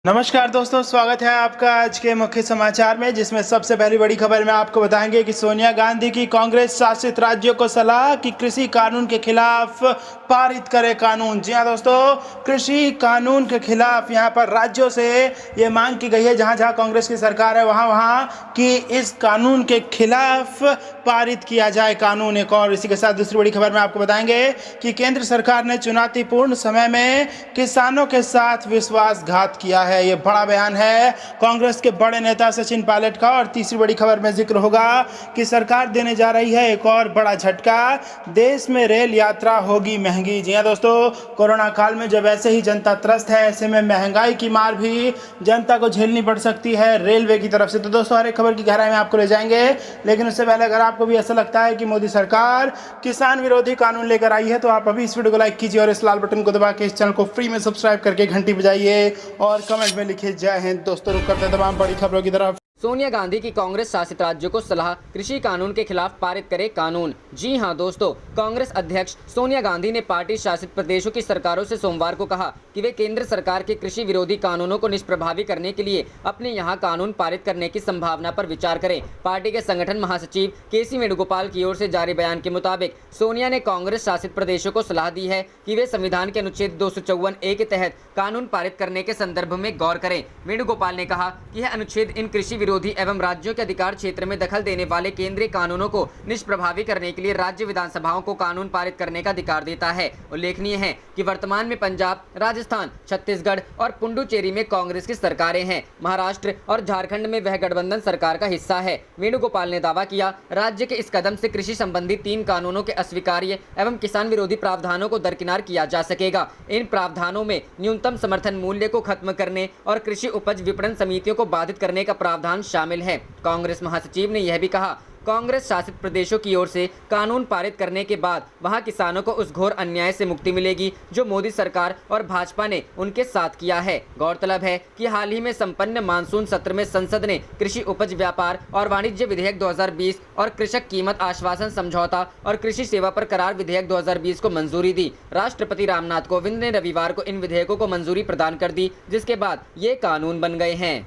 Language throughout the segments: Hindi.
नमस्कार दोस्तों, स्वागत है आपका आज के मुख्य समाचार में, जिसमें सबसे पहली बड़ी खबर में आपको बताएंगे कि सोनिया गांधी की कांग्रेस शासित राज्यों को सलाह कि कृषि कानून के खिलाफ पारित करे कानून। जी हां दोस्तों, कृषि कानून के खिलाफ यहां पर राज्यों से ये मांग की गई है, जहां जहां कांग्रेस की सरकार है वहां कि इस कानून के खिलाफ पारित किया जाए कानून। एक और इसी के साथ दूसरी बड़ी खबर में आपको बताएंगे कि केंद्र सरकार ने चुनौतीपूर्ण समय में किसानों के साथ विश्वासघात किया है। ये बड़ा बयान है कांग्रेस के बड़े नेता सचिन पायलट का। और तीसरी बड़ी खबर में जिक्र होगा कि सरकार देने जा रही है एक और बड़ा झटका, देश में रेल यात्रा होगी महंगी। जी हां दोस्तों, कोरोना काल में जब ऐसे ही जनता त्रस्त है, ऐसे में महंगाई की मार भी जनता को झेलनी पड़ सकती है रेलवे की तरफ से। तो दोस्तों, हर एक खबर की गहराई में आपको ले जाएंगे, लेकिन उससे पहले अगर आपको भी ऐसा लगता है कि मोदी सरकार किसान विरोधी कानून लेकर आई है, तो आप अभी इस वीडियो को लाइक कीजिए और इस लाल बटन को दबा के इस चैनल को फ्री में सब्सक्राइब करके घंटी बजाइए और कमेंट में लिखिए जय हिंद। दोस्तों, रुक करते हैं तमाम बड़ी खबरों की तरफ। सोनिया गांधी की कांग्रेस शासित राज्यों को सलाह, कृषि कानून के खिलाफ पारित करे कानून। जी हां दोस्तों, कांग्रेस अध्यक्ष सोनिया गांधी ने पार्टी शासित प्रदेशों की सरकारों से सोमवार को कहा कि वे केंद्र सरकार के कृषि विरोधी कानूनों को निष्प्रभावी करने के लिए अपने यहां कानून पारित करने की संभावना पर विचार करें। पार्टी के संगठन महासचिव केसी वेणुगोपाल की ओर से जारी बयान के मुताबिक सोनिया ने कांग्रेस शासित प्रदेशों को सलाह दी है कि वे संविधान के अनुच्छेद 254A के तहत कानून पारित करने के संदर्भ में गौर करें। वेणुगोपाल ने कहा कि यह अनुच्छेद इन कृषि विरोधी एवं राज्यों के अधिकार क्षेत्र में दखल देने वाले केंद्रीय कानूनों को निष्प्रभावी करने के लिए राज्य विधानसभाओं को कानून पारित करने का अधिकार देता है। उल्लेखनीय है कि वर्तमान में पंजाब, राजस्थान, छत्तीसगढ़ और पुडुचेरी में कांग्रेस की सरकारें हैं। महाराष्ट्र और झारखंड में वह गठबंधन सरकार का हिस्सा है। वेणुगोपाल ने दावा किया, राज्य के इस कदम से कृषि संबंधी 3 कानूनों के अस्वीकार्य एवं किसान विरोधी प्रावधानों को दरकिनार किया जा सकेगा। इन प्रावधानों में न्यूनतम समर्थन मूल्य को खत्म करने और कृषि उपज विपणन समितियों को बाधित करने का प्रावधान शामिल है। कांग्रेस महासचिव ने यह भी कहा, कांग्रेस शासित प्रदेशों की ओर से कानून पारित करने के बाद वहां किसानों को उस घोर अन्याय से मुक्ति मिलेगी जो मोदी सरकार और भाजपा ने उनके साथ किया है। गौरतलब है कि हाल ही में संपन्न मानसून सत्र में संसद ने कृषि उपज व्यापार और वाणिज्य विधेयक 2020 और कृषक कीमत आश्वासन समझौता और कृषि सेवा पर करार विधेयक 2020 को मंजूरी दी। राष्ट्रपति रामनाथ कोविंद ने रविवार को इन विधेयकों को मंजूरी प्रदान कर दी, जिसके बाद ये कानून बन गए हैं।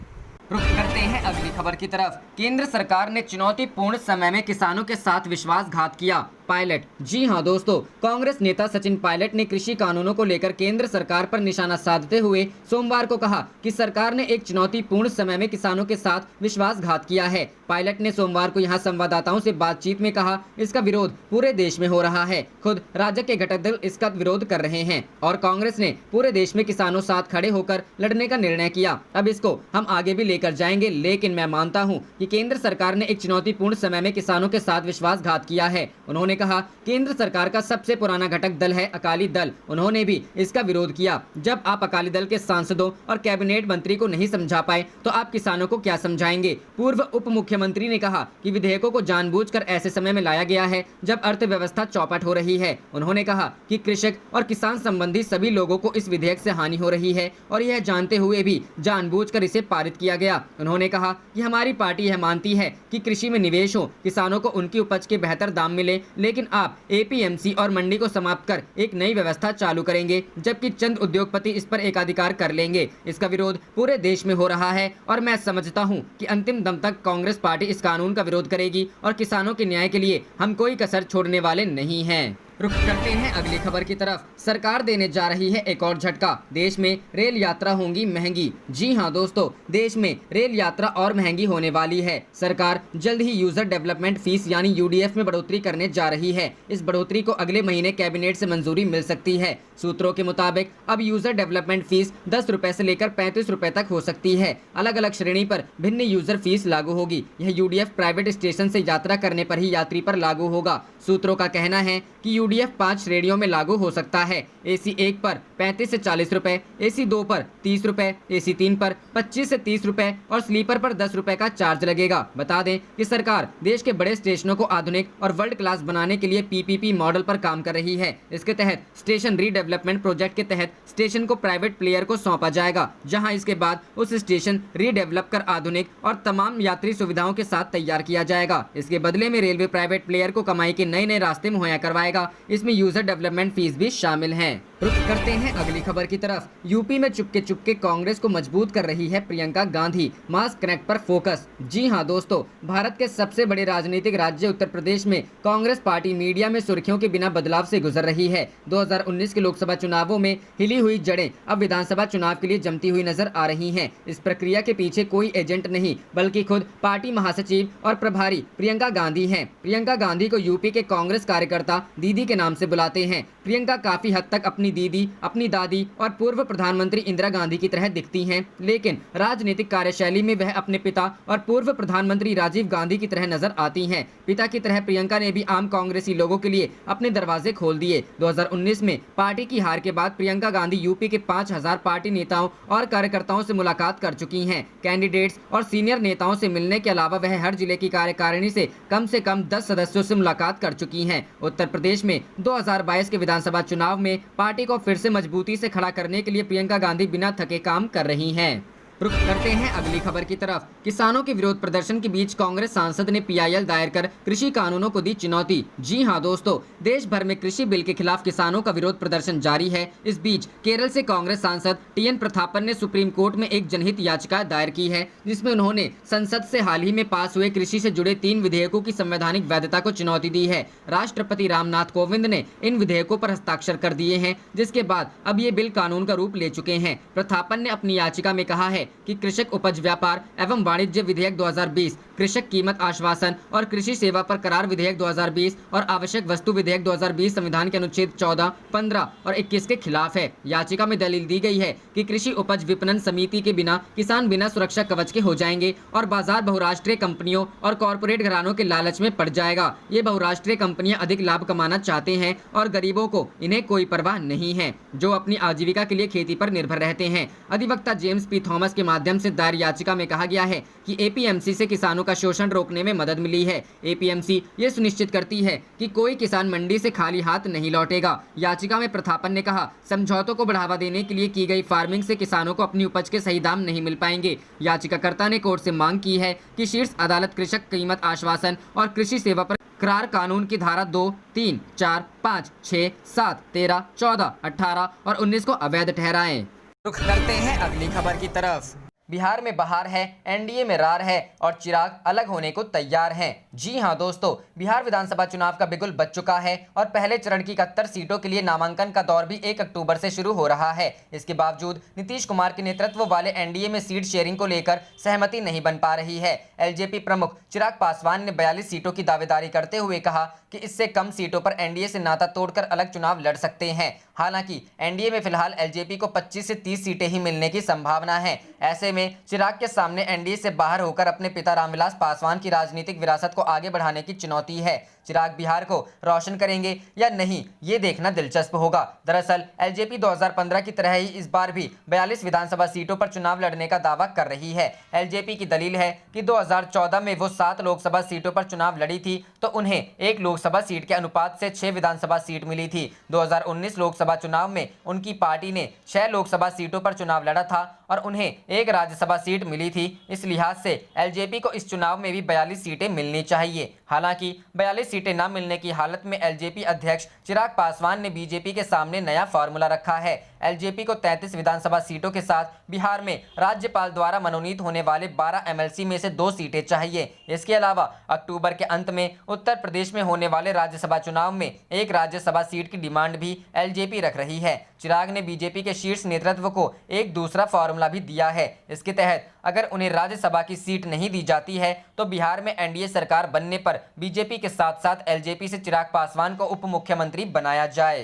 रुख करते हैं अगली खबर की तरफ। केंद्र सरकार ने चुनौतीपूर्ण समय में किसानों के साथ विश्वासघात किया, पायलट। जी हां दोस्तों, कांग्रेस नेता सचिन पायलट ने कृषि कानूनों को लेकर केंद्र सरकार पर निशाना साधते हुए सोमवार को कहा कि सरकार ने एक चुनौतीपूर्ण समय में किसानों के साथ विश्वासघात किया है। पायलट ने सोमवार को यहां संवाददाताओं से बातचीत में कहा, इसका विरोध पूरे देश में हो रहा है। खुद राज्य के घटक दल इसका विरोध कर रहे हैं और कांग्रेस ने पूरे देश में किसानों साथ खड़े होकर लड़ने का निर्णय किया। अब इसको हम आगे भी लेकर जाएंगे, लेकिन मैं मानता हूं कि केंद्र सरकार ने एक चुनौतीपूर्ण समय में किसानों के साथ विश्वासघात किया है। उन्होंने कहा, केंद्र सरकार का सबसे पुराना घटक दल है अकाली दल, उन्होंने भी इसका विरोध किया। जब आप अकाली दल के सांसदों और कैबिनेट मंत्री को नहीं समझा पाए तो आप किसानों को क्या समझाएंगे। पूर्व उप मुख्यमंत्री ने कहा कि विधेयकों को जानबूझकर ऐसे समय में लाया गया है जब अर्थव्यवस्था चौपट हो रही है। उन्होंने कहा कि कृषक और किसान संबंधी सभी लोगों को इस विधेयक से हानि हो रही है और यह जानते हुए भी जानबूझकर इसे पारित किया गया। उन्होंने कहा कि हमारी पार्टी यह मानती है कि कृषि में निवेश हो, किसानों को उनकी उपज के बेहतर दाम मिले, लेकिन आप APMC और मंडी को समाप्त कर एक नई व्यवस्था चालू करेंगे, जबकि चंद उद्योगपति इस पर एकाधिकार कर लेंगे। इसका विरोध पूरे देश में हो रहा है और मैं समझता हूं कि अंतिम दम तक कांग्रेस पार्टी इस कानून का विरोध करेगी और किसानों के न्याय के लिए हम कोई कसर छोड़ने वाले नहीं हैं। रुख करते हैं अगली खबर की तरफ। सरकार देने जा रही है एक और झटका, देश में रेल यात्रा होंगी महंगी। जी हां दोस्तों, देश में रेल यात्रा और महंगी होने वाली है। सरकार जल्द ही यूजर डेवलपमेंट फीस यानी UDF में बढ़ोतरी करने जा रही है। इस बढ़ोतरी को अगले महीने कैबिनेट से मंजूरी मिल सकती है। सूत्रों के मुताबिक अब यूजर डेवलपमेंट फीस 10 रुपए से लेकर 35 रुपए तक हो सकती है। अलग अलग श्रेणी पर भिन्न यूजर फीस लागू होगी। यह UDF प्राइवेट स्टेशन से यात्रा करने पर ही यात्री पर लागू होगा। सूत्रों का कहना है कि UDF 5 श्रेणियों में लागू हो सकता है। AC 1 पर 35 से 40 रुपए, AC 2 पर 30 रुपए, AC 3 पर 25 से 30 रुपए और स्लीपर पर 10 रुपए का चार्ज लगेगा। बता दें कि सरकार देश के बड़े स्टेशनों को आधुनिक और वर्ल्ड क्लास बनाने के लिए PPP मॉडल पर काम कर रही है। इसके तहत स्टेशन रीडेवलपमेंट प्रोजेक्ट के तहत स्टेशन को प्राइवेट प्लेयर को सौंपा जाएगा, जहां इसके बाद उस स्टेशन रीडेवलप कर आधुनिक और तमाम यात्री सुविधाओं के साथ तैयार किया जाएगा। इसके बदले में रेलवे प्राइवेट प्लेयर को कमाई के नए नए रास्ते मुहैया करवाएगा। इसमें यूजर डेवलपमेंट फीस भी शामिल है। रुख करते हैं अगली खबर की तरफ। यूपी में चुपके कांग्रेस को मजबूत कर रही है प्रियंका गांधी, मास कनेक्ट पर फोकस। जी हां दोस्तों, भारत के सबसे बड़े राजनीतिक राज्य उत्तर प्रदेश में कांग्रेस पार्टी मीडिया में सुर्खियों के बिना बदलाव से गुजर रही है। 2019 के लोकसभा चुनावों में हिली हुई जड़ें अब विधानसभा चुनाव के लिए जमती हुई नजर आ रही हैं। इस प्रक्रिया के पीछे कोई एजेंट नहीं बल्कि खुद पार्टी महासचिव और प्रभारी प्रियंका गांधी हैं। प्रियंका गांधी को यूपी के कांग्रेस कार्यकर्ता दीदी के नाम से बुलाते हैं। प्रियंका काफी हद तक अपनी दीदी, अपनी दादी और पूर्व प्रधानमंत्री इंदिरा गांधी की तरह दिखती हैं, लेकिन राजनीतिक कार्यशैली में वह अपने पिता और पूर्व प्रधानमंत्री राजीव गांधी की तरह नजर आती हैं। पिता की तरह प्रियंका ने भी आम कांग्रेसी लोगों के लिए अपने दरवाजे खोल दिए। 2019 में पार्टी की हार के बाद प्रियंका गांधी यूपी के 5000 पार्टी नेताओं और कार्यकर्ताओं से मुलाकात कर चुकी हैं। कैंडिडेट्स और सीनियर नेताओं से मिलने के अलावा वह हर जिले की कार्यकारिणी से कम 10 सदस्यों से मुलाकात कर चुकी हैं। उत्तर प्रदेश में 2022 के विधानसभा चुनाव में पार्टी को फिर से मजबूती से खड़ा करने के लिए प्रियंका गांधी बिना थके काम कर रही हैं। रुख करते हैं अगली खबर की तरफ। किसानों के विरोध प्रदर्शन के बीच कांग्रेस सांसद ने पीआईएल दायर कर कृषि कानूनों को दी चुनौती। जी हां दोस्तों, देश भर में कृषि बिल के खिलाफ किसानों का विरोध प्रदर्शन जारी है। इस बीच केरल से कांग्रेस सांसद टीएन प्रतापन ने सुप्रीम कोर्ट में एक जनहित याचिका दायर की है, जिसमें उन्होंने संसद से हाल ही में पास हुए कृषि से जुड़े 3 विधेयकों की संवैधानिक वैधता को चुनौती दी है। राष्ट्रपति रामनाथ कोविंद ने इन विधेयकों पर हस्ताक्षर कर दिए हैं, जिसके बाद अब ये बिल कानून का रूप ले चुके हैं। प्रतापन ने अपनी याचिका में कहा है कि कृषक उपज व्यापार एवं वाणिज्य विधेयक 2020, कृषक कीमत आश्वासन और कृषि सेवा पर करार विधेयक 2020 और आवश्यक वस्तु विधेयक 2020 संविधान के अनुच्छेद 14, 15 और 21 के खिलाफ है। याचिका में दलील दी गई है कि कृषि उपज विपणन समिति के बिना किसान बिना सुरक्षा कवच के हो जाएंगे और बाजार बहुराष्ट्रीय कंपनियों और कॉरपोरेट घरानों के लालच में पड़ जाएगा। ये बहुराष्ट्रीय कंपनियां अधिक लाभ कमाना चाहते हैं और गरीबों को इन्हें कोई परवाह नहीं है, जो अपनी आजीविका के लिए खेती पर निर्भर रहते हैं। अधिवक्ता जेम्स पी थॉमस के माध्यम से दायर याचिका में कहा गया है कि एपीएमसी से किसानों का शोषण रोकने में मदद मिली है। एपीएमसी ये सुनिश्चित करती है कि कोई किसान मंडी से खाली हाथ नहीं लौटेगा। याचिका में प्रतापन ने कहा, समझौतों को बढ़ावा देने के लिए की गई फार्मिंग से किसानों को अपनी उपज के सही दाम नहीं मिल पाएंगे। याचिकाकर्ता ने कोर्ट से मांग की है कि शीर्ष अदालत कृषक कीमत आश्वासन और कृषि सेवा पर करार कानून की धारा 2, 3, 4, 5, 6, 7, 13, 14, 18 और 19 को अवैध ठहराएं। रुख करते हैं अगली खबर की तरफ। बिहार में बहार है, एनडीए में रार है और चिराग अलग होने को तैयार हैं। जी हां दोस्तों, बिहार विधानसभा चुनाव का बिगुल बज चुका है और पहले चरण की 71 सीटों के लिए नामांकन का दौर भी 1 अक्टूबर से शुरू हो रहा है। इसके बावजूद नीतीश कुमार के नेतृत्व वाले एनडीए में सीट शेयरिंग को लेकर सहमति नहीं बन पा रही है। एलजेपी प्रमुख चिराग पासवान ने 42 सीटों की दावेदारी करते हुए कहा कि इससे कम सीटों पर एनडीए से नाता तोड़कर अलग चुनाव लड़ सकते हैं। हालांकि एनडीए में फिलहाल एलजेपी को 25 से 30 सीटें ही मिलने की संभावना है। ऐसे में चिराग के सामने एनडीए से बाहर होकर अपने पिता रामविलास पासवान की राजनीतिक विरासत को आगे बढ़ाने की चुनौती है। चिराग बिहार को रोशन करेंगे या नहीं, ये देखना दिलचस्प होगा। दरअसल एलजेपी 2015 की तरह ही इस बार भी 42 विधानसभा सीटों पर चुनाव लड़ने का दावा कर रही है। एलजेपी की दलील है कि 2014 में वो 7 लोकसभा सीटों पर चुनाव लड़ी थी तो उन्हें 1 लोकसभा सीट के अनुपात से 6 विधानसभा सीट मिली थी। 2019 लोकसभा चुनाव में उनकी पार्टी ने 6 लोकसभा सीटों पर चुनाव लड़ा था और उन्हें 1 राज्यसभा सीट मिली थी। इस लिहाज से एलजेपी को इस चुनाव में भी 42 सीटें मिलनी चाहिए। हालांकि 42 सीटें न मिलने की हालत में एलजेपी अध्यक्ष चिराग पासवान ने बीजेपी के सामने नया फॉर्मूला रखा है। एलजेपी को 33 विधानसभा सीटों के साथ बिहार में राज्यपाल द्वारा मनोनीत होने वाले 12 एमएलसी में से 2 सीटें चाहिए। इसके अलावा अक्टूबर के अंत में उत्तर प्रदेश में होने वाले राज्यसभा चुनाव में 1 राज्यसभा सीट की डिमांड भी एलजेपी रख रही है। चिराग ने बीजेपी के शीर्ष नेतृत्व को एक दूसरा फॉर्मूला भी दिया है। इसके तहत अगर उन्हें राज्यसभा की सीट नहीं दी जाती है तो बिहार में एनडीए सरकार बनने पर बीजेपी के साथ साथ एलजेपी से चिराग पासवान को उप मुख्यमंत्री बनाया जाए।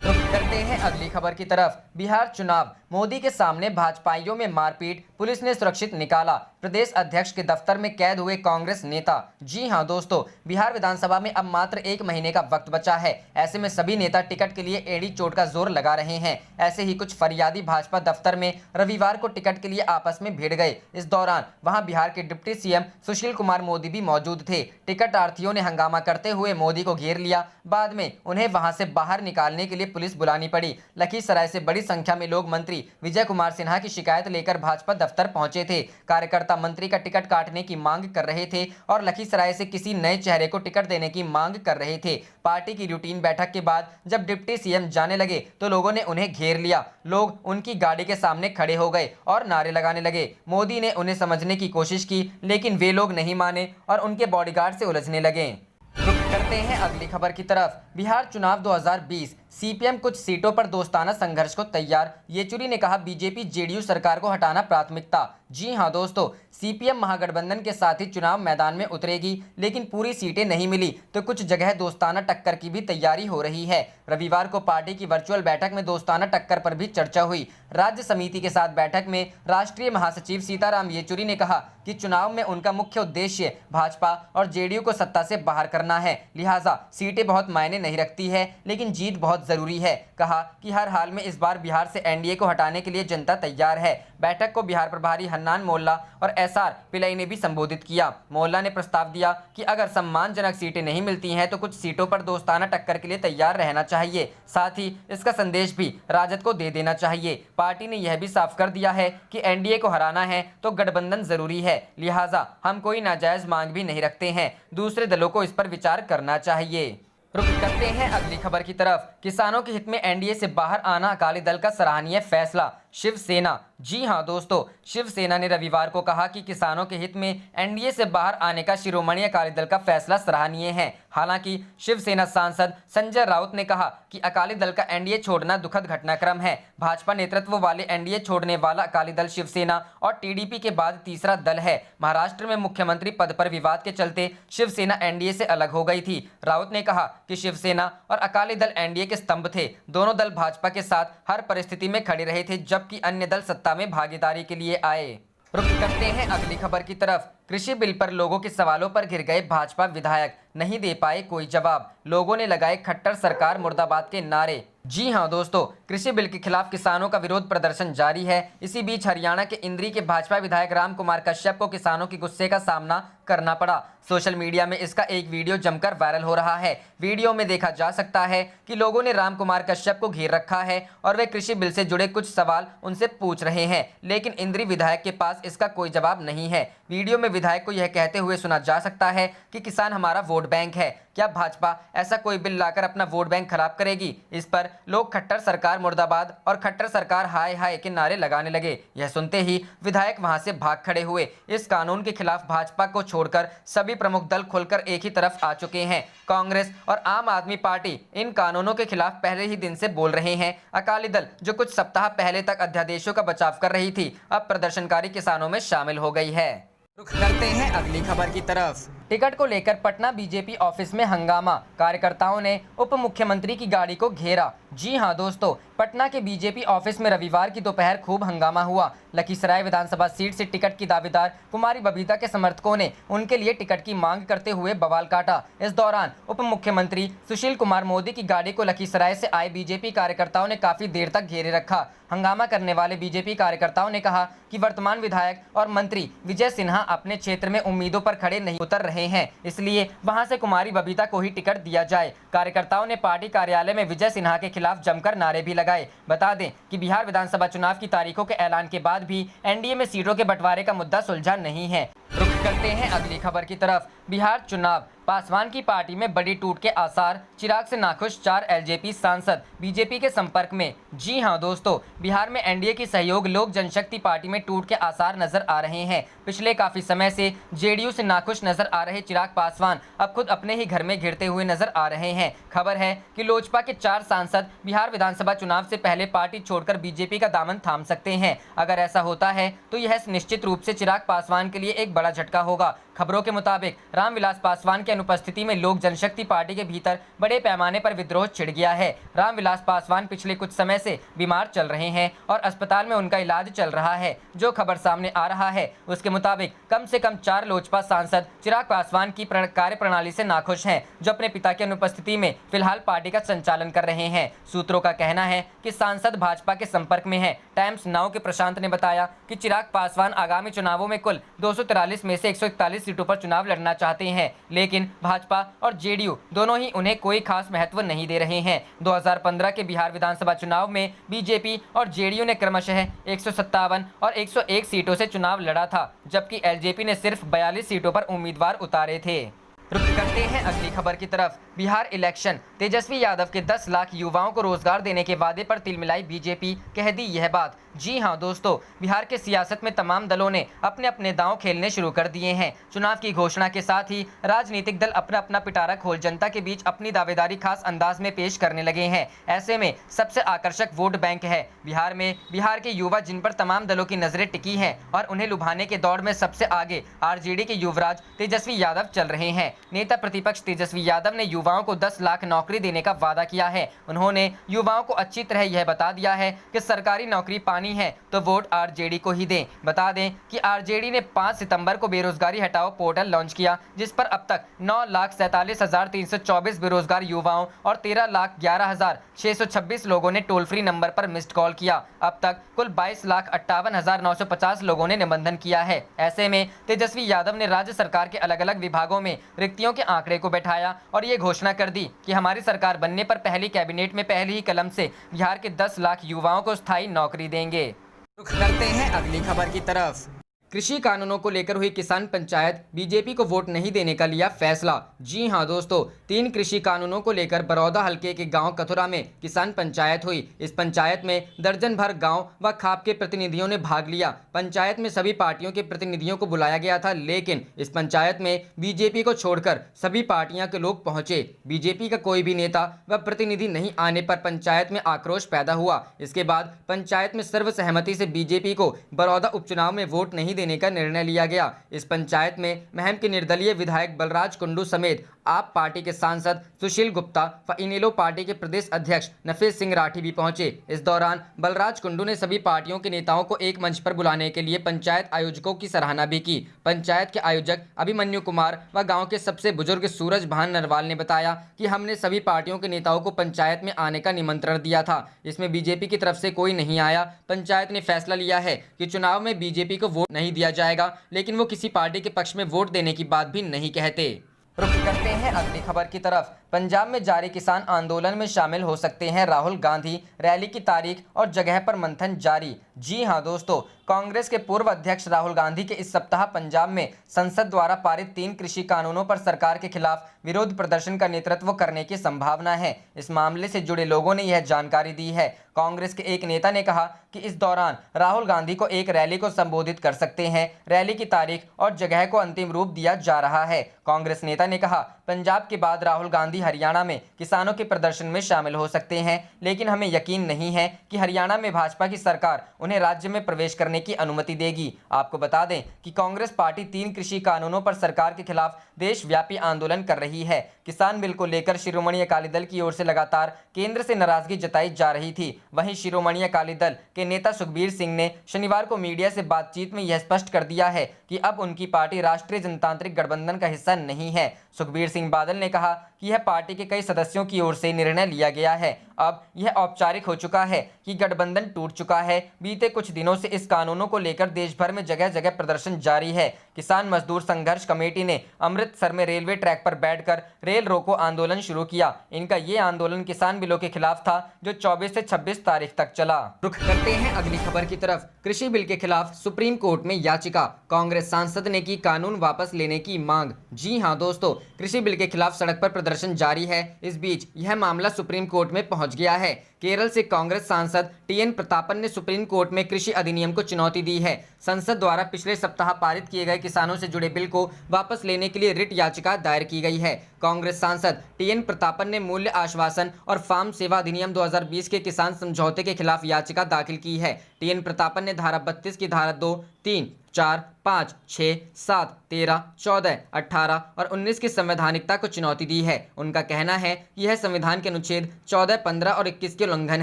तो करते हैं अगली खबर की तरफ। बिहार चुनाव, मोदी के सामने भाजपाइयों में मारपीट, पुलिस ने सुरक्षित निकाला, प्रदेश अध्यक्ष के दफ्तर में कैद हुए कांग्रेस नेता। जी हां दोस्तों, बिहार विधानसभा में अब मात्र 1 महीने का वक्त बचा है। ऐसे में सभी नेता टिकट के लिए एड़ी चोट का जोर लगा रहे हैं। ऐसे ही कुछ फरियादी भाजपा दफ्तर में रविवार को टिकट के लिए आपस में भिड़ गए। इस दौरान वहां बिहार के डिप्टी सीएम सुशील कुमार मोदी भी मौजूद थे। टिकट आर्थियों ने हंगामा करते हुए मोदी को घेर लिया। बाद में उन्हें वहां से बाहर निकालने के लिए पुलिस बुलानी पड़ी। लखीसराय से बड़ी संख्या में लोग मंत्री विजय कुमार सिन्हा की शिकायत लेकर भाजपा दफ्तर पहुंचे थे। कार्यकर्ता मंत्री का टिकट काटने की मांग कर रहे थे और लखीसराय से किसी नए चेहरे को टिकट देने की मांग कर रहे थे। पार्टी की रूटीन बैठक के बाद जब डिप्टी सीएम जाने लगे तो लोगों ने उन्हें घेर लिया। लोग उनकी गाड़ी के सामने खड़े हो गए और नारे लगाने लगे। मोदी ने उन्हें समझने की कोशिश की, लेकिन वे लोग नहीं माने और उनके बॉडीगार्ड से उलझने लगे। रुख करते हैं अगली खबर की तरफ। बिहार चुनाव 2020, सीपीएम कुछ सीटों पर दोस्ताना संघर्ष को तैयार। येचुरी ने कहा, बीजेपी जेडीयू सरकार को हटाना प्राथमिकता। जी हां दोस्तों, सीपीएम महागठबंधन के साथ ही चुनाव मैदान में उतरेगी, लेकिन पूरी सीटें नहीं मिली तो कुछ जगह दोस्ताना टक्कर की भी तैयारी हो रही है। रविवार को पार्टी की वर्चुअल बैठक में दोस्ताना टक्कर पर भी चर्चा हुई। राज्य समिति के साथ बैठक में राष्ट्रीय महासचिव सीताराम येचुरी ने कहा कि चुनाव में उनका मुख्य उद्देश्य भाजपा और जेडीयू को सत्ता से बाहर करना है, लिहाजा सीटें बहुत मायने नहीं रखती है, लेकिन जीत बहुत जरूरी है। कहा कि हर हाल में इस बार बिहार से एनडीए को हटाने के लिए जनता तैयार है। बैठक को बिहार प्रभारी हन्नान मोल्ला और एसआर पिल्लई ने भी संबोधित किया। मोल्ला ने प्रस्ताव दिया कि अगर सम्मानजनक सीटें नहीं मिलती हैं तो कुछ सीटों पर दोस्ताना टक्कर के लिए तैयार रहना चाहिए। साथ ही इसका संदेश भी राजद को दे देना चाहिए। पार्टी ने यह भी साफ कर दिया है कि एनडीए को हराना है तो गठबंधन जरूरी है, लिहाजा हम कोई नाजायज मांग भी नहीं रखते हैं। दूसरे दलों को इस पर विचार करना चाहिए। रुक करते हैं अगली खबर की तरफ। किसानों के हित में एनडीए से बाहर आना अकाली दल का सराहनीय फैसला। शिवसेना, जी हां दोस्तों, शिवसेना ने रविवार को कहा कि किसानों के हित में एनडीए से बाहर आने का शिरोमणि अकाली दल का फैसला सराहनीय है। हालांकि शिवसेना सांसद संजय राउत ने कहा कि अकाली दल का एनडीए छोड़ना दुखद घटनाक्रम है। भाजपा नेतृत्व वाले एनडीए छोड़ने वाला अकाली दल शिवसेना और टीडीपी के बाद तीसरा दल है। महाराष्ट्र में मुख्यमंत्री पद पर विवाद के चलते शिवसेना एनडीए से अलग हो गई थी। राउत ने कहा कि शिवसेना और अकाली दल एनडीए के स्तंभ थे। दोनों दल भाजपा के साथ हर परिस्थिति में खड़े रहे थे, जबकि अन्य दल सत्ता में भागीदारी के लिए आए। रुक करते हैं अगली खबर की तरफ। कृषि बिल पर लोगों के सवालों पर घिर गए भाजपा विधायक, नहीं दे पाए कोई जवाब। लोगों ने लगाए खट्टर सरकार मुर्दाबाद के नारे। जी हां दोस्तों, कृषि बिल के खिलाफ किसानों का विरोध प्रदर्शन जारी है। इसी बीच हरियाणा के इंद्री के भाजपा विधायक राम कुमार कश्यप को किसानों के गुस्से का सामना करना पड़ा। सोशल मीडिया में इसका एक वीडियो जमकर वायरल हो रहा है। वीडियो में देखा जा सकता है कि लोगों ने राम कुमार कश्यप को घेर रखा है और वे कृषि बिल से जुड़े कुछ सवाल उनसे पूछ रहे हैं, लेकिन इंद्री विधायक के पास इसका कोई जवाब नहीं है। वीडियो में विधायक को यह कहते हुए सुना जा सकता है कि किसान हमारा वोट बैंक है। क्या भाजपा ऐसा कोई बिल लाकर अपना वोट बैंक खराब करेगी? इस पर लोग खट्टर सरकार मुर्दाबाद और खट्टर सरकार हाय हाय के नारे लगाने लगे। यह सुनते ही विधायक वहां से भाग खड़े हुए। इस कानून के खिलाफ भाजपा को छोड़कर सभी प्रमुख दल खुलकर एक ही तरफ आ चुके हैं। कांग्रेस और आम आदमी पार्टी इन कानूनों के खिलाफ पहले ही दिन से बोल रहे हैं। अकाली दल, जो कुछ सप्ताह पहले तक अध्यादेशों का बचाव कर रही थी, अब प्रदर्शनकारी किसानों में शामिल हो गई है। रुख करते हैं अगली खबर की तरफ। टिकट को लेकर पटना बीजेपी ऑफिस में हंगामा। कार्यकर्ताओं ने उप मुख्यमंत्री की गाड़ी को घेरा। जी हां दोस्तों, पटना के बीजेपी ऑफिस में रविवार की दोपहर खूब हंगामा हुआ। लखीसराय विधानसभा सीट से टिकट की दावेदार कुमारी बबीता के समर्थकों ने उनके लिए टिकट की मांग करते हुए बवाल काटा। इस दौरान उप मुख्यमंत्री सुशील कुमार मोदी की गाड़ी को लखीसराय से आए बीजेपी कार्यकर्ताओं ने काफी देर तक घेरे रखा। हंगामा करने वाले बीजेपी कार्यकर्ताओं ने कहा कि वर्तमान विधायक और मंत्री विजय सिन्हा अपने क्षेत्र में उम्मीदों पर खड़े नहीं उतर रहे हैं, इसलिए वहां से कुमारी बबीता को ही टिकट दिया जाए। कार्यकर्ताओं ने पार्टी कार्यालय में विजय सिन्हा के खिलाफ जमकर नारे भी लगाए। बता दें कि बिहार विधानसभा चुनाव की तारीखों के ऐलान के बाद भी एनडीए में सीटों के बंटवारे का मुद्दा सुलझा नहीं है। रुख करते हैं अगली खबर की तरफ। बिहार चुनाव, पासवान की पार्टी में बड़ी टूट के आसार। चिराग से नाखुश 4 एलजेपी सांसद बीजेपी के संपर्क में। जी हां दोस्तों, बिहार में एनडीए की सहयोग लोक जनशक्ति पार्टी में टूट के आसार नजर आ रहे हैं। पिछले काफी समय से जेडीयू से नाखुश नजर आ रहे चिराग पासवान अब खुद अपने ही घर में घिरते हुए नजर आ रहे हैं। खबर है कि लोजपा के 4 सांसद बिहार विधानसभा चुनाव से पहले पार्टी छोड़कर बीजेपी का दामन थाम सकते हैं। अगर ऐसा होता है तो यह निश्चित रूप से चिराग पासवान के लिए एक बड़ा झटका होगा। खबरों के मुताबिक रामविलास पासवान की अनुपस्थिति में लोक जनशक्ति पार्टी के भीतर बड़े पैमाने पर विद्रोह छिड़ गया है। रामविलास पासवान पिछले कुछ समय से बीमार चल रहे हैं और अस्पताल में उनका इलाज चल रहा है। जो खबर सामने आ रहा है उसके मुताबिक कम से कम 4 लोजपा सांसद चिराग पासवान की कार्यप्रणाली से नाखुश हैं, जो अपने पिता की अनुपस्थिति में फिलहाल पार्टी का संचालन कर रहे हैं। सूत्रों का कहना है कि सांसद भाजपा के संपर्क में है। टाइम्स नाउ के प्रशांत ने बताया कि चिराग पासवान आगामी चुनावों में कुल 243 में से 141 सीटों पर चुनाव लड़ना चाहते हैं, लेकिन लेकिन भाजपा और जेडीयू दोनों ही उन्हें कोई खास महत्व नहीं दे रहे हैं। 2015 के बिहार विधानसभा चुनाव में बीजेपी और जेडीयू ने क्रमशः 157 और 101 सीटों से चुनाव लड़ा था, जबकि एलजेपी ने सिर्फ 42 सीटों पर उम्मीदवार उतारे थे। रुक करते हैं अगली खबर की तरफ। बिहार इलेक्शन, तेजस्वी यादव के 10 लाख युवाओं को रोजगार देने के वादे पर तिलमिलाई बीजेपी, कह दी यह बात। जी हां दोस्तों, बिहार के सियासत में तमाम दलों ने अपने अपने दांव खेलने शुरू कर दिए हैं। चुनाव की घोषणा के साथ ही राजनीतिक दल अपना अपना पिटारा खोल जनता के बीच अपनी दावेदारी खास अंदाज में पेश करने लगे हैं। ऐसे में सबसे आकर्षक वोट बैंक है बिहार में बिहार के युवा, जिन पर तमाम दलों की नजरें टिकी हैं और उन्हें लुभाने के दौड़ में सबसे आगे आरजेडी के युवराज तेजस्वी यादव चल रहे हैं। नेता प्रतिपक्ष तेजस्वी यादव ने युवाओं को 10 लाख नौकरी देने का वादा किया है। उन्होंने युवाओं को अच्छी तरह यह बता दिया है कि सरकारी नौकरी पानी है तो वोट आरजेडी को ही दें। बता दें कि आरजेडी ने 5 सितंबर को बेरोजगारी हटाओ पोर्टल लॉन्च किया, जिस पर अब तक 9,47,324 बेरोजगार युवाओं और 13,11,626 लोगों ने टोल फ्री नंबर पर मिस्ड कॉल किया। अब तक कुल 22,58,950 लोगों ने निबंधन किया है। ऐसे में तेजस्वी यादव ने राज्य सरकार के अलग अलग विभागों में रिक्तियों के आंकड़े को बैठाया और ये घोषणा कर दी कि हमारी सरकार बनने पर पहली कैबिनेट में पहली ही कलम से बिहार के 10 लाख युवाओं को स्थायी नौकरी देंगे। रुख करते हैं अगली खबर की तरफ। कृषि कानूनों को लेकर हुई किसान पंचायत, बीजेपी को वोट नहीं देने का लिया फैसला। जी हां दोस्तों, 3 कृषि कानूनों को लेकर बरौदा हल्के के गांव कथुरा में किसान पंचायत हुई। इस पंचायत में दर्जन भर गांव व खाप के प्रतिनिधियों ने भाग लिया। पंचायत में सभी पार्टियों के प्रतिनिधियों को बुलाया गया था, लेकिन इस पंचायत में बीजेपी को छोड़कर सभी पार्टियां के लोग पहुंचे। बीजेपी का कोई भी नेता व प्रतिनिधि नहीं आने पर पंचायत में आक्रोश पैदा हुआ। इसके बाद पंचायत में सर्वसहमति से बीजेपी को बरौदा उपचुनाव में वोट नहीं देने का निर्णय लिया गया। इस पंचायत में महम के निर्दलीय विधायक बलराज कुंडू समेत आप पार्टी के सांसद सुशील गुप्ता व इनेलो पार्टी के प्रदेश अध्यक्ष नफीस सिंह राठी भी पहुंचे। इस दौरान बलराज कुंडू ने सभी पार्टियों के नेताओं को एक मंच पर बुलाने के लिए पंचायत आयोजकों की सराहना भी की। पंचायत के आयोजक अभिमन्यु कुमार व गांव के सबसे बुजुर्ग सूरज भान नरवाल ने बताया कि हमने सभी पार्टियों के नेताओं को पंचायत में आने का निमंत्रण दिया था, इसमें बीजेपी की तरफ से कोई नहीं आया। पंचायत ने फैसला लिया है कि चुनाव में बीजेपी को वोट नहीं दिया जाएगा, लेकिन वो किसी पार्टी के पक्ष में वोट देने की बात भी नहीं कहते। रुख करते हैं अगली खबर की तरफ। पंजाब में जारी किसान आंदोलन में शामिल हो सकते हैं राहुल गांधी, रैली की तारीख और जगह पर मंथन जारी। जी हां दोस्तों, कांग्रेस के पूर्व अध्यक्ष राहुल गांधी के इस सप्ताह पंजाब में संसद द्वारा पारित 3 कृषि कानूनों पर सरकार के खिलाफ विरोध प्रदर्शन का नेतृत्व करने की संभावना है। इस मामले से जुड़े लोगों ने यह जानकारी दी है। कांग्रेस के एक नेता ने कहा कि इस दौरान राहुल गांधी को एक रैली को संबोधित कर सकते हैं। रैली की तारीख और जगह को अंतिम रूप दिया जा रहा है। कांग्रेस नेता ने कहा, पंजाब के बाद राहुल गांधी हरियाणा में किसानों के प्रदर्शन में शामिल हो सकते हैं, लेकिन हमें यकीन नहीं है कि हरियाणा में भाजपा की सरकार उन्हें राज्य में प्रवेश करने की अनुमति देगी। आपको बता दें कि कांग्रेस पार्टी 3 कृषि कानूनों पर सरकार के खिलाफ देशव्यापी आंदोलन कर रही है। किसान बिल को लेकर शिरोमणि अकाली दल की ओर से लगातार केंद्र से नाराजगी जताई जा रही थी। वहीं शिरोमणि अकाली दल के नेता सुखबीर सिंह ने शनिवार को मीडिया से बातचीत में यह स्पष्ट कर दिया है कि अब उनकी पार्टी राष्ट्रीय जनतांत्रिक गठबंधन का हिस्सा नहीं है। सुखबीर सिंह बादल ने कहा कि यह पार्टी के कई सदस्यों की ओर से निर्णय लिया गया है। अब यह औपचारिक हो चुका है कि गठबंधन टूट चुका है। बीते कुछ दिनों से इस कानूनों को लेकर देश भर में जगह जगह प्रदर्शन जारी है। किसान मजदूर संघर्ष कमेटी ने अमृतसर में रेलवे ट्रैक पर बैठकर रेल रोको आंदोलन शुरू किया। इनका ये आंदोलन किसान बिलों के खिलाफ था, जो 24 से 26 तारीख तक चला। रुख करते हैं अगली खबर की तरफ। कृषि बिल के खिलाफ सुप्रीम कोर्ट में याचिका, कांग्रेस सांसद ने की कानून वापस लेने की मांग। जी हां दोस्तों, कृषि बिल के खिलाफ सड़क पर प्रदर्शन जारी है। इस बीच यह मामला सुप्रीम कोर्ट में पहुंच गया है। केरल से कांग्रेस सांसद टीएन प्रतापन ने सुप्रीम कोर्ट में कृषि अधिनियम को चुनौती दी है। संसद द्वारा पिछले सप्ताह पारित किए गए किसानों से जुड़े बिल को वापस लेने के लिए रिट याचिका दायर की गई है। कांग्रेस सांसद टीएन प्रतापन ने मूल्य आश्वासन और फार्म सेवा अधिनियम 2020 के किसान समझौते के खिलाफ याचिका दाखिल की है। टीएन प्रतापन ने धारा 32 की धारा 2, 3, 4, 5, 6, 7, 13, 14, 18 और 19 की संवैधानिकता को चुनौती दी है। उनका कहना है कि यह संविधान के अनुच्छेद 14, 15 और 21 के उल्लंघन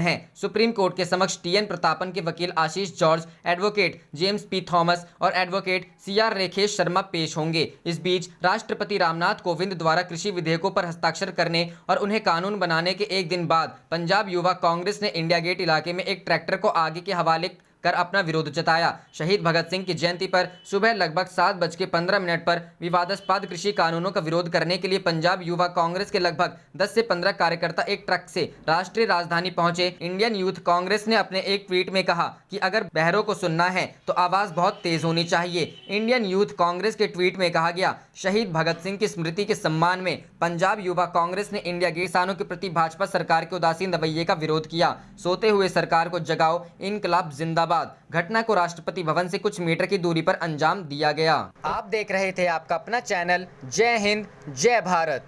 है। सुप्रीम कोर्ट के समक्ष टीएन प्रतापन के वकील Ashish George, advocate James P Thomas और एडवोकेट सीआर रेखेश शर्मा पेश होंगे। इस बीच राष्ट्रपति रामनाथ कोविंद द्वारा कृषि विधेयकों पर हस्ताक्षर करने और उन्हें कानून बनाने के एक दिन बाद पंजाब युवा कांग्रेस ने इंडिया गेट इलाके में एक ट्रैक्टर को आगे के हवाले कर अपना विरोध जताया। शहीद भगत सिंह की जयंती पर सुबह लगभग 7:15 पर विवादास्पद कृषि कानूनों का विरोध करने के लिए पंजाब युवा कांग्रेस के लगभग 10 से 15 कार्यकर्ता एक ट्रक से राष्ट्रीय राजधानी पहुंचे। इंडियन यूथ कांग्रेस ने अपने एक ट्वीट में कहा कि अगर बहरों को सुनना है तो आवाज बहुत तेज होनी चाहिए। इंडियन यूथ कांग्रेस के ट्वीट में कहा गया, शहीद भगत सिंह की स्मृति के सम्मान में पंजाब युवा कांग्रेस ने इंडिया गेट किसानों के प्रति भाजपा सरकार के उदासीन रवैये का विरोध किया। सोते हुए सरकार को जगाओ, इनकलाब जिंदाबाद। घटना को राष्ट्रपति भवन से कुछ मीटर की दूरी पर अंजाम दिया गया। आप देख रहे थे आपका अपना चैनल जय हिंद जय भारत।